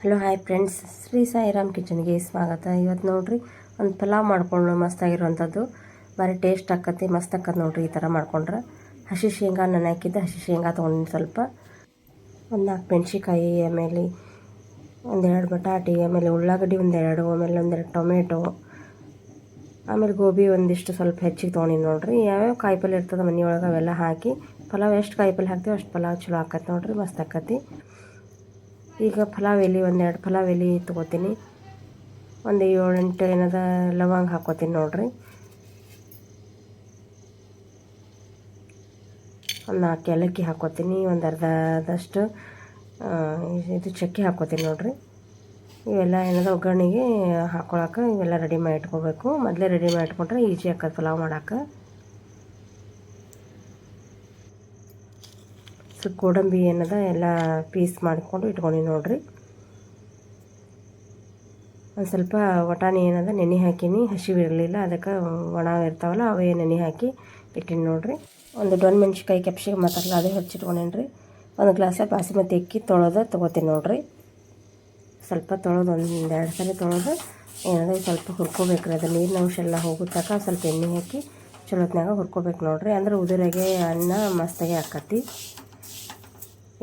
Hello hi friends, Shri Sairam ಕಿಚನ್ಗೆ ಸ್ವಾಗತ. ಇವತ್ತು ನೋಡ್ರಿ ಒಂದು ಪಲಾವ್ ಮಾಡ್ಕೊಂಡು ಮಸ್ತಾಗಿರುವಂಥದ್ದು, ಭಾರಿ ಟೇಸ್ಟ್ ಆಕತಿ, ಮಸ್ತ್ ಆಕತ್ ನೋಡ್ರಿ. ಈ ಥರ ಮಾಡ್ಕೊಂಡ್ರೆ ಹಸಿ ಶೇಂಗಾ ನಾನು ಹಾಕಿದ್ದೆ, ಹಸಿ ಶೇಂಗಾ ತೊಗೊಂಡು ಸ್ವಲ್ಪ ಒಂದು 4 ಮೆಣಸಿಕಾಯಿ, ಆಮೇಲೆ ಒಂದೆರಡು ಬಟಾಟಿ, ಆಮೇಲೆ ಉಳ್ಳಾಗಡ್ಡಿ ಒಂದೆರಡು, ಆಮೇಲೆ ಒಂದೆರಡು ಟೊಮೆಟೊ, ಆಮೇಲೆ ಗೋಬಿ ಒಂದಿಷ್ಟು ಸ್ವಲ್ಪ ಹೆಚ್ಚಿಗೆ ತೊಗೊಂಡಿನಿ ನೋಡ್ರಿ. ಯಾವ್ಯಾವ ಕಾಯಿಪಲ್ಲೆ ಇರ್ತದೆ ಮನೆಯೊಳಗೆ ಅವೆಲ್ಲ ಹಾಕಿ ಪಲಾವ್ ಎಷ್ಟು ಕಾಯಿಪಲ್ಲೆ ಹಾಕ್ತೀವಿ ಅಷ್ಟು ಪಲಾವ್ ಚಲೋ ಆಕತಿ ನೋಡ್ರಿ, ಮಸ್ತ್ ಆಕತಿ. ಈಗ ಪಲಾವ್ ಎಲೆ ಒಂದೆರಡು ಪಲಾವ್ ಎಲೆ ತೊಗೋತೀನಿ, ಒಂದು 7-8 ಏನದ ಲವಂಗ ಹಾಕೋತೀನಿ ನೋಡ್ರಿ, ಒಂದು 4 ಏಲಕ್ಕಿ ಹಾಕೋತೀನಿ, ಒಂದು ಅರ್ಧದಷ್ಟು ಇದು ಚಕ್ಕೆ ಹಾಕೋತೀನಿ ನೋಡ್ರಿ. ಇವೆಲ್ಲ ಏನದ ಒಗ್ಗರಣೆಗೆ ಹಾಕೊಳಕ್ಕೆ ಇವೆಲ್ಲ ರೆಡಿ ಮಾಡಿ ಇಟ್ಕೋಬೇಕು. ಮೊದಲೇ ರೆಡಿ ಮಾಡಿ ಇಟ್ಕೊಂಡ್ರೆ ಈಜಿ ಆಕತ್ತೆ ಪಲಾವ್ ಮಾಡೋಕೆ. ಸ್ವಲ್ಪ ಗೋಡಂಬಿ ಏನದ ಎಲ್ಲ ಪೀಸ್ ಮಾಡಿಕೊಂಡು ಇಟ್ಕೊಂಡು ನೋಡ್ರಿ. ಒಂದು ಸ್ವಲ್ಪ ವಟಾಣಿ ಏನದ ನೆನೆ ಹಾಕೀನಿ, ಹಸಿವು ಇರಲಿಲ್ಲ, ಅದಕ್ಕೆ ಒಣ ಇರ್ತಾವಲ್ಲ ಅವೇ ನೆನೆ ಹಾಕಿ ಇಟ್ಟೀನಿ ನೋಡ್ರಿ. ಒಂದು ದೊಣ್ಣೆ ಮೆಣ್ಸಿಕಾಯಿ ಕ್ಯಾಪ್ಸಿಕಮ್ ಮಾತಾಡಲ್ಲ ಅದೇ ಹೆಚ್ಚಿಟ್ಕೊಂಡೇನಿ ರೀ. ಒಂದು ಗ್ಲಾಸ ಬಾಸುಮತಿ ಅಕ್ಕಿ ತೊಗೋತೀನಿ ನೋಡ್ರಿ. ಸ್ವಲ್ಪ ತೊಳೆದು 1-2 ಸಲ ತೊಳೆದು ಏನದ ಸ್ವಲ್ಪ ಹುರ್ಕೋಬೇಕ್ರಿ. ಅದು ನೀರಿನ ಅಂಶ ಎಲ್ಲ ಹೋಗುತ್ತಾಕ ಸ್ವಲ್ಪ ಎಣ್ಣೆ ಹಾಕಿ ಚಲೋತ್ನಾಗ ಹುರ್ಕೋಬೇಕು ನೋಡ್ರಿ. ಅಂದ್ರೆ ಉದುರಾಗೆ ಅನ್ನ ಮಸ್ತಾಗೆ ಆಕತಿ.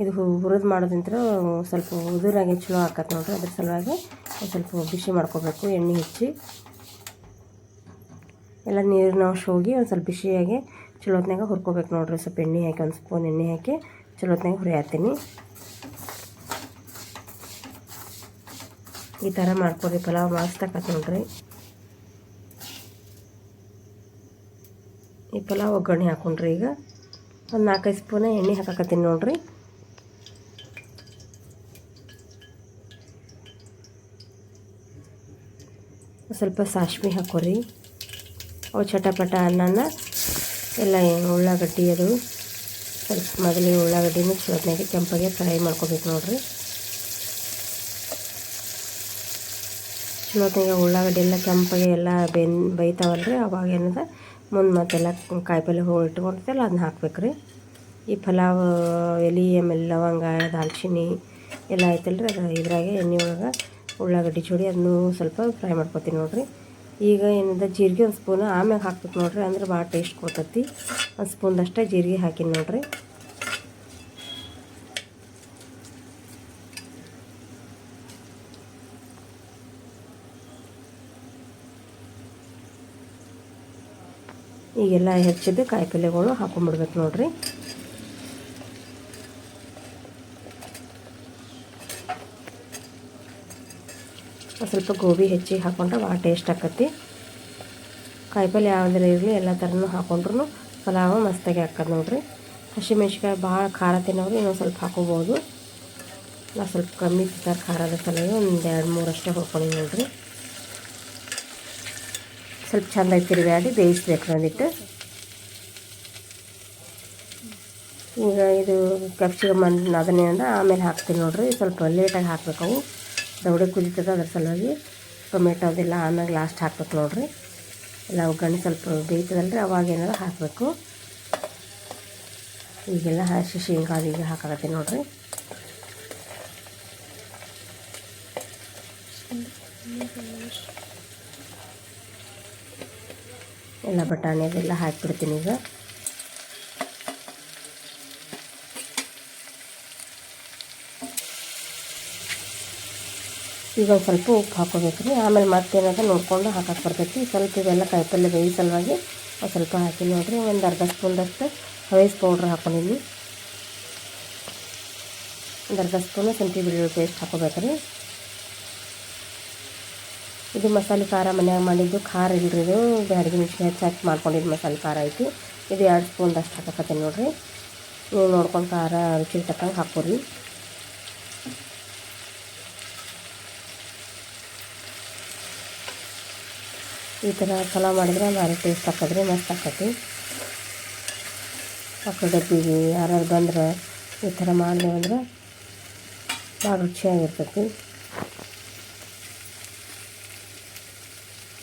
ಇದು ಹುರಿದು ಮಾಡೋದಂತ ಸ್ವಲ್ಪ ಉದುರಾಗೆ ಚಲೋ ಆಕತ್ತೆ ನೋಡ್ರಿ. ಅದ್ರ ಸಲುವಾಗಿ ಸ್ವಲ್ಪ ಬಿಸಿ ಮಾಡ್ಕೋಬೇಕು, ಎಣ್ಣೆ ಹೆಚ್ಚಿ ಎಲ್ಲ ನೀರಿನ ಅಂಶ ಹೋಗಿ ಒಂದು ಸ್ವಲ್ಪ ಬಿಸಿಯಾಗಿ ಚಲೋತ್ನಾಗ ಹುರ್ಕೋಬೇಕು ನೋಡ್ರಿ. ಸ್ವಲ್ಪ ಎಣ್ಣೆ ಹಾಕಿ, ಒಂದು ಸ್ಪೂನ್ ಎಣ್ಣೆ ಹಾಕಿ ಚಲೋತ್ನಾಗ ಹುರಿಯಾತೀನಿ. ಈ ಥರ ಮಾಡ್ಕೊರಿ, ಪಲಾವ್ ಮಸ್ತ್ ಆಕತ್ತೆ ನೋಡ್ರಿ. ಈ ಪಲಾವ್ ಒಗ್ಗರಣೆ ಹಾಕೊಂಡ್ರಿ. ಈಗ ಒಂದು 4-5 ಸ್ಪೂನ್ ಎಣ್ಣೆ ಹಾಕಕತ್ತೀನಿ ನೋಡ್ರಿ. ಸ್ವಲ್ಪ ಸಾಸಿವೆ ಹಾಕೋರಿ. ಅವು ಚಟಪಟ ಅನ್ನನ ಎಲ್ಲ ಉಳ್ಳಾಗಡ್ಡಿ ಅದು ಸ್ವಲ್ಪ ಮೊದಲೇ ಉಳ್ಳಾಗಡ್ಡಿನ ಚಲೋತ್ನಾಗೆ ಕೆಂಪಾಗೆ ಫ್ರೈ ಮಾಡ್ಕೋಬೇಕು ನೋಡ್ರಿ. ಚಲೋತ್ನಾಗೆ ಉಳ್ಳಾಗಡ್ಡಿ ಎಲ್ಲ ಕೆಂಪಾಗೆ ಎಲ್ಲ ಬೈತಾವಲ್ರಿ, ಅವಾಗ ಏನದ ಮುಂದೆ ಮತ್ತೆಲ್ಲ ಕಾಯಿಪಲ್ಲೆ ಇಟ್ಕೊಂಡಿರ್ತಲ್ಲ ಅದನ್ನ ಹಾಕ್ಬೇಕ್ರಿ. ಈ ಪಲಾವ್ ಎಲೆ, ಆಮೇಲೆ ಲವಂಗ, ದಾಲ್ಚಿನ್ನಿ ಎಲ್ಲ ಐತಲ್ರಿ, ಅದು ಇದ್ರಾಗೆ ಎಣ್ಣೆ ಒಳಗೆ ಉಳ್ಳಾಗಡ್ಡಿ ಚೂಡಿ ಅದನ್ನು ಸ್ವಲ್ಪ ಫ್ರೈ ಮಾಡ್ಕೊತೀನಿ ನೋಡ್ರಿ. ಈಗ ಏನದ ಜೀರಿಗೆ ಒಂದು ಸ್ಪೂನು ಆಮ್ಯಾಗ ಹಾಕ್ಬೇಕು ನೋಡ್ರಿ, ಅಂದ್ರೆ ಭಾಳ ಟೇಸ್ಟ್ ಕೊಡ್ತೈತಿ. ಒಂದು ಸ್ಪೂನ್ದಷ್ಟೇ ಜೀರಿಗೆ ಹಾಕಿನಿ ನೋಡ್ರಿ. ಈಗೆಲ್ಲ ಹೆಚ್ಚಿದ್ದು ಕಾಯಿಪಲ್ಲೆಗಳು ಹಾಕೊಂಡ್ಬಿಡ್ಬೇಕು ನೋಡ್ರಿ. ಸ್ವಲ್ಪ ಗೋಬಿ ಹೆಚ್ಚಿಗೆ ಹಾಕೊಂಡ್ರೆ ಭಾಳ ಟೇಸ್ಟ್ ಆಕತಿ. ಕಾಯಿಪಲ್ಲೆ ಯಾವುದರ ಇರಲಿ ಎಲ್ಲ ಥರನೂ ಹಾಕೊಂಡ್ರು ಪಲಾವ್ ಮಸ್ತಾಗಿ ಹಾಕೋದು ನೋಡ್ರಿ. ಹಸಿಮೆಣ್ಸಿಕಾಯಿ ಭಾಳ ಖಾರ ತಿನ್ನೋರು ಇನ್ನೊಂದು ಸ್ವಲ್ಪ ಹಾಕೋಬೋದು. ನಾವು ಸ್ವಲ್ಪ ಕಮ್ಮಿ ತಿಂತಾರೆ ಖಾರದ ಸಲುವಾಗಿ ಒಂದು 2-3 ಅಷ್ಟೇ ಹಾಕ್ಕೊಂಡು ನೋಡ್ರಿ. ಸ್ವಲ್ಪ ಚೆಂದಾಗಿ ತಿರುಗಾಡಿ ಬೇಯಿಸ್ಬೇಕು ಒಂದಿಟ್ಟು. ಈಗ ಇದು ಕ್ಯಾಪ್ಸಿಕಮ್ ಅದನ್ನೇನಂದ್ರೆ ಆಮೇಲೆ ಹಾಕ್ತೀನಿ ನೋಡ್ರಿ. ಸ್ವಲ್ಪ ಲೇಟಾಗಿ ಹಾಕ್ಬೇಕು, ಅವು ದವಡೆ ಕುದೀತದ, ಅದ್ರ ಸಲುವಾಗಿ ಟೊಮೆಟೊ ಅದೆಲ್ಲ ಆಮೇಲೆ ಲಾಸ್ಟ್ ಹಾಕ್ಬೇಕು ನೋಡ್ರಿ. ಎಲ್ಲ ಒಗ್ಗರಣೆ ಸ್ವಲ್ಪ ಬೇಯ್ತದಲ್ರಿ, ಅವಾಗ ಏನಾದ್ರು ಹಾಕಬೇಕು. ಈಗೆಲ್ಲ ಹಸಿ ಶೇಂಗಾ ಈಗ ಹಾಕಾಕತ್ತೀನಿ ನೋಡ್ರಿ. ಎಲ್ಲ ಬಟಾಣಿ ಅದೆಲ್ಲ ಹಾಕಿಬಿಡ್ತೀನಿ ಈಗ. ಈಗ ಒಂದು ಸ್ವಲ್ಪ ಉಪ್ಪು ಹಾಕೋಬೇಕು ರೀ, ಆಮೇಲೆ ಮತ್ತೇನಾದ್ರು ನೋಡ್ಕೊಂಡು ಹಾಕಕ್ಕೆ ಬರ್ತೈತಿ. ಸ್ವಲ್ಪ ಇವೆಲ್ಲ ಕಾಯಿಪಲ್ಲೆ ಬೇಯಿ ಸಲುವಾಗಿ ಒಂದು ಸ್ವಲ್ಪ ಹಾಕಿ ನೋಡ್ರಿ. ಒಂದು ಅರ್ಧ ಸ್ಪೂನ್ದಷ್ಟು ಹವೈಸ್ ಪೌಡ್ರ್ ಹಾಕೊಂಡಿನಿ, ಒಂದು ಅರ್ಧ ಸ್ಪೂನು ಶುಂಠಿ ಬೆಳ್ಳುಳ್ಳಿ ಪೇಸ್ಟ್ ಹಾಕೋಬೇಕು ರೀ. ಇದು ಮಸಾಲೆ ಖಾರ ಮನ್ಯಾಗ ಮಾಡಿದ್ದು ಖಾರ ಇಲ್ರಿ, ಇದು ಬ್ಯಾಡಗಿ ಮೆಣಸಿನ್ಕಾಯಿ ಹೆಚ್ಚಾಕಿ ಮಾಡ್ಕೊಂಡಿದ್ದು ಮಸಾಲೆ ಖಾರ ಐತಿ. ಇದು 2 ಸ್ಪೂನ್ದಷ್ಟು ಹಾಕಕತ್ತೀನಿ ನೋಡ್ರಿ. ನೀವು ನೋಡ್ಕೊಂಡು ಖಾರ ರುಚಿಗೆ ತಕ್ಕಂಗೆ ಹಾಕೋರಿ. ಈ ಥರ ಪಲಾವ್ ಮಾಡಿದ್ರೆ ಭಾರಿ ಟೇಸ್ಟ್ ಆಕದ್ರಿ, ಮಸ್ತ್ ಆಕತಿ. ಮಕ್ಕಳು ಡಬ್ಬಿಗೆ ಯಾರು ಬಂದ್ರೆ ಈ ಥರ ಮಾಡಿದೆವಂದ್ರೆ ಭಾಳ ರುಚಿಯಾಗಿರ್ತೈತಿ.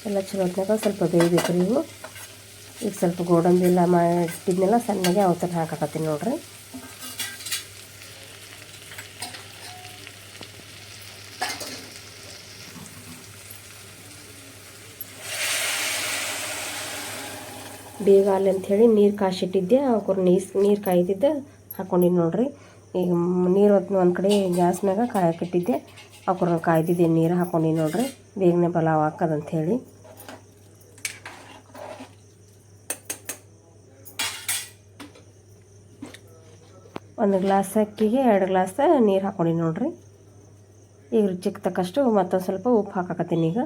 ಎಲ್ಲ ಚಲೋತ್ನಾಗ ಸ್ವಲ್ಪ ಬೇಯಬೇಕು ನೀವು. ಈಗ ಸ್ವಲ್ಪ ಗೋಡಂಬಿ ಎಲ್ಲ ಮಾಡಿಟ್ಟಿದ್ನೆಲ್ಲ ಸಣ್ಣಗೆ ಅವು ಥರ ಹಾಕಕತ್ತೀನಿ ನೋಡ್ರಿ. ಬೇಗ ಅಲ್ಲಿ ಅಂಥೇಳಿ ನೀರು ಕಾಯಿಸಿಟ್ಟಿದ್ದೆ ಅವ್ರು ನೀರು ಕಾಯ್ದಿದ್ದೆ ಹಾಕ್ಕೊಂಡಿದ್ದು ನೋಡಿರಿ. ಈಗ ನೀರು ಒಂದು ಕಡೆ ಗ್ಯಾಸ್ ಮ್ಯಾಗ ಕಾಯಕ್ಕಿಟ್ಟಿದ್ದೆ ಅವ್ರು ಕಾಯ್ದಿದ್ದೆ ನೀರು ಹಾಕ್ಕೊಂಡಿದ್ದು ನೋಡಿರಿ. ಬೇಗನೆ ಪಲಾವ್ ಹಾಕೋದಂಥೇಳಿ ಒಂದು ಗ್ಲಾಸ್ ಅಕ್ಕಿಗೆ 2 ಗ್ಲಾಸ್ ನೀರು ಹಾಕ್ಕೊಂಡಿನಿ ನೋಡಿರಿ. ಈಗ ರುಚಿಗೆ ತಕ್ಕಷ್ಟು ಮತ್ತೊಂದು ಸ್ವಲ್ಪ ಉಪ್ಪು ಹಾಕಕತ್ತೀನಿ. ಈಗ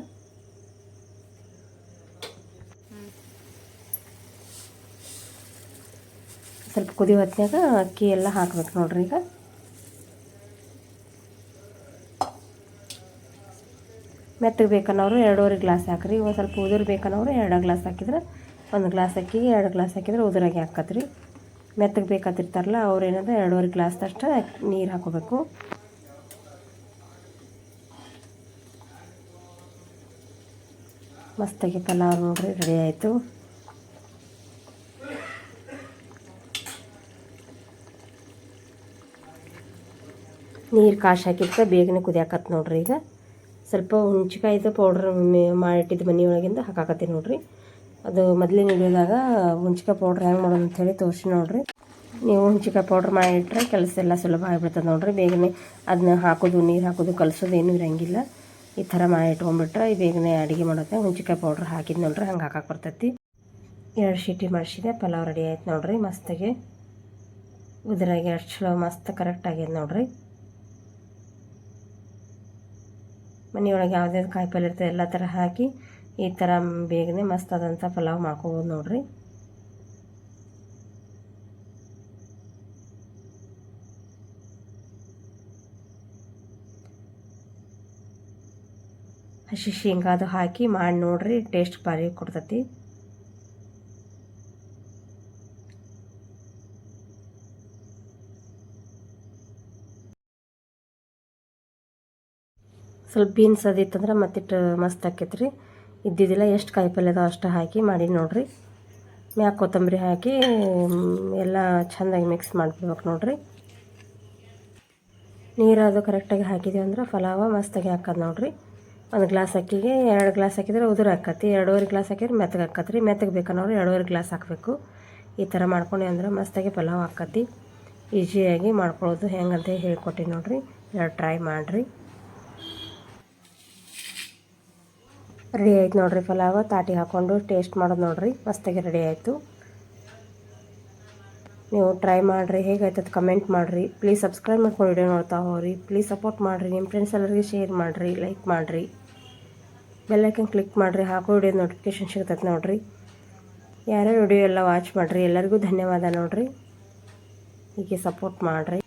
ಸ್ವಲ್ಪ ಕುದಿ ಹೊತ್ನಾಗ ಅಕ್ಕಿ ಎಲ್ಲ ಹಾಕ್ಬೇಕು ನೋಡಿರಿ. ಈಗ ಮೆತ್ತಗೆ ಬೇಕನ್ನೋರು 2.5 ಗ್ಲಾಸ್ ಹಾಕ್ರಿ. ಒಂದು ಸ್ವಲ್ಪ ಉದುರು ಬೇಕನ್ನೋರು 2 ಗ್ಲಾಸ್ ಹಾಕಿದ್ರೆ, 1 ಗ್ಲಾಸ್ ಅಕ್ಕಿಗೆ 2 ಗ್ಲಾಸ್ ಹಾಕಿದ್ರೆ ಉದುರಾಗಿ ಹಾಕತ್ರಿ. ಮೆತ್ತಗೆ ಬೇಕಾತಿರ್ತಾರಲ್ಲ ಅವ್ರು ಏನಂದ್ರೆ 2.5 ಗ್ಲಾಸ್ದಷ್ಟು ನೀರು ಹಾಕೋಬೇಕು. ಮಸ್ತಾಗಿ ಪಲಾವ್ ನೋಡ್ರಿ ರೆಡಿ ಆಯಿತು. ನೀರು ಕಾಶಿ ಹಾಕಿದ್ರೆ ಬೇಗನೆ ಕುದಿಯಾಕತ್ತೆ ನೋಡ್ರಿ. ಈಗ ಸ್ವಲ್ಪ ಹುಣ್ಚಿಕಾಯ್ದು ಪೌಡ್ರ್ ಮಾಡಿಟ್ಟಿದ್ದು ಮನೆಯೊಳಗಿಂದ ಹಾಕಾಕತ್ತೀನಿ ನೋಡ್ರಿ. ಅದು ಮೊದಲಿನ ವಿಡಿಯೋದಾಗ ಹುಣ್ಚಿಕಾಯಿ ಪೌಡ್ರ್ ಹೆಂಗೆ ಮಾಡೋದು ಅಂಥೇಳಿ ತೋರಿಸಿ ನೋಡಿರಿ. ನೀವು ಹುಣ್ಚಿಕಾಯಿ ಪೌಡ್ರ್ ಮಾಡಿಟ್ರೆ ಕೆಲಸ ಎಲ್ಲ ಸುಲಭ ಆಗಿಬಿಡ್ತದೆ ನೋಡಿರಿ. ಬೇಗನೆ ಅದನ್ನ ಹಾಕೋದು, ನೀರು ಹಾಕೋದು, ಕಲಸೋದು ಏನೂ ಇರೋಂಗಿಲ್ಲ. ಈ ಥರ ಮಾಡಿ ಇಟ್ಕೊಂಡ್ಬಿಟ್ರೆ ಬೇಗನೆ ಅಡುಗೆ ಮಾಡೋತ್ತೆ. ಹುಣ್ಚಿಕಾಯಿ ಪೌಡ್ರ್ ಹಾಕಿದ್ದು ನೋಡ್ರಿ ಹಂಗೆ ಹಾಕಕ್ಕೆ ಬರ್ತೈತಿ. 2 ಸೀಟಿ ಮಾಡಿಸಿದೆ, ಪಲಾವ್ ರೆಡಿ ಆಯ್ತು ನೋಡಿರಿ. ಮಸ್ತಾಗಿ ಉದುರಾಗಿ ಅಷ್ಟು ಚಲೋ ಮಸ್ತ್ ಕರೆಕ್ಟ್ ಆಗ್ಯದ ನೋಡಿರಿ. ಮನೆಯೊಳಗೆ ಯಾವುದೇ ಕಾಯಿ ಪಲ್ಯ ಇರ್ತದೆ ಎಲ್ಲ ಥರ ಹಾಕಿ ಈ ಥರ ಬೇಗನೆ ಮಸ್ತ್ ಆದಂಥ ಪಲಾವ್ ಮಾಡ್ಕೋಬೋದು ನೋಡಿರಿ. ಹಸಿ ಶೇಂಗಾದು ಹಾಕಿ ಮಾಡಿ ನೋಡಿರಿ, ಟೇಸ್ಟ್ ಭಾರಿ ಕೊಡ್ತೈತಿ. ಸ್ವಲ್ಪ ಬೀನ್ಸ್ ಅದಿತ್ತಂದ್ರೆ ಮತ್ತಿಟ್ಟು ಮಸ್ತ್ ಆಕೈತ್ರಿ. ಇದ್ದಿದ್ದಿಲ್ಲ ಎಷ್ಟು ಕಾಯಿ ಪಲ್ಯ ಅದಾವ ಅಷ್ಟು ಹಾಕಿ ಮಾಡಿ ನೋಡಿರಿ. ಮ್ಯಾಗ ಕೊತ್ತಂಬರಿ ಹಾಕಿ ಎಲ್ಲ ಚೆಂದಾಗಿ ಮಿಕ್ಸ್ ಮಾಡಿಬಿಡ್ಬೇಕು ನೋಡಿರಿ. ನೀರದು ಕರೆಕ್ಟಾಗಿ ಹಾಕಿದ್ದೀವಿ ಅಂದ್ರೆ ಪಲಾವ ಮಸ್ತಾಗಿ ಹಾಕೋದು ನೋಡಿರಿ. 1 ಗ್ಲಾಸ್ ಅಕ್ಕಿಗೆ 2 ಗ್ಲಾಸ್ ಹಾಕಿದ್ರೆ ಉದುರು ಹಾಕತ್ತಿ. 2.5 ಗ್ಲಾಸ್ ಹಾಕಿದ್ರೆ ಮೆತ್ತಗೆ ಹಾಕತ್ರಿ. ಮೆತ್ತಗೆ ಬೇಕನ್ನೋರು 2.5 ಗ್ಲಾಸ್ ಹಾಕಬೇಕು. ಈ ಥರ ಮಾಡ್ಕೊಂಡು ಅಂದ್ರೆ ಮಸ್ತಾಗಿ ಪಲಾವ್ ಹಾಕತ್ತಿ. ಈಸಿಯಾಗಿ ಮಾಡ್ಕೊಳ್ಳೋದು ಹೆಂಗಂತ ಹೇಳ್ಕೊಟ್ಟಿನಿ ನೋಡಿರಿ. ಯಾರು ಟ್ರೈ ಮಾಡಿರಿ. ರೆಡಿ ಆಯ್ತು ನೋಡಿರಿ ಪಲಾವ. ತಾಟಿಗೆ ಹಾಕ್ಕೊಂಡು ಟೇಸ್ಟ್ ಮಾಡೋದು ನೋಡಿರಿ. ಮಸ್ತಾಗಿ ರೆಡಿ ಆಯಿತು. ನೀವು ಟ್ರೈ ಮಾಡಿರಿ, ಹೇಗಾಯ್ತದ ಕಮೆಂಟ್ ಮಾಡಿರಿ. ಪ್ಲೀಸ್ ಸಬ್ಸ್ಕ್ರೈಬ್ ಮಾಡ್ಕೊಂಡು ವಿಡಿಯೋ ನೋಡ್ತಾ ಹೋಗ್ರಿ. ಪ್ಲೀಸ್ ಸಪೋರ್ಟ್ ಮಾಡಿರಿ. ನಿಮ್ಮ ಫ್ರೆಂಡ್ಸ್ ಎಲ್ಲರಿಗೆ ಶೇರ್ ಮಾಡಿರಿ, ಲೈಕ್ ಮಾಡಿರಿ, ಬೆಲ್ಲೈಕನ್ ಕ್ಲಿಕ್ ಮಾಡಿರಿ. ಹಾಕೋ ವಿಡಿಯೋ ನೋಟಿಫಿಕೇಷನ್ ಸಿಗ್ತೈತೆ ನೋಡಿರಿ. ಯಾರ್ಯಾರು ವಿಡಿಯೋ ಎಲ್ಲ ವಾಚ್ ಮಾಡಿರಿ ಎಲ್ಲರಿಗೂ ಧನ್ಯವಾದ ನೋಡಿರಿ. ಹೀಗೆ ಸಪೋರ್ಟ್ ಮಾಡಿರಿ.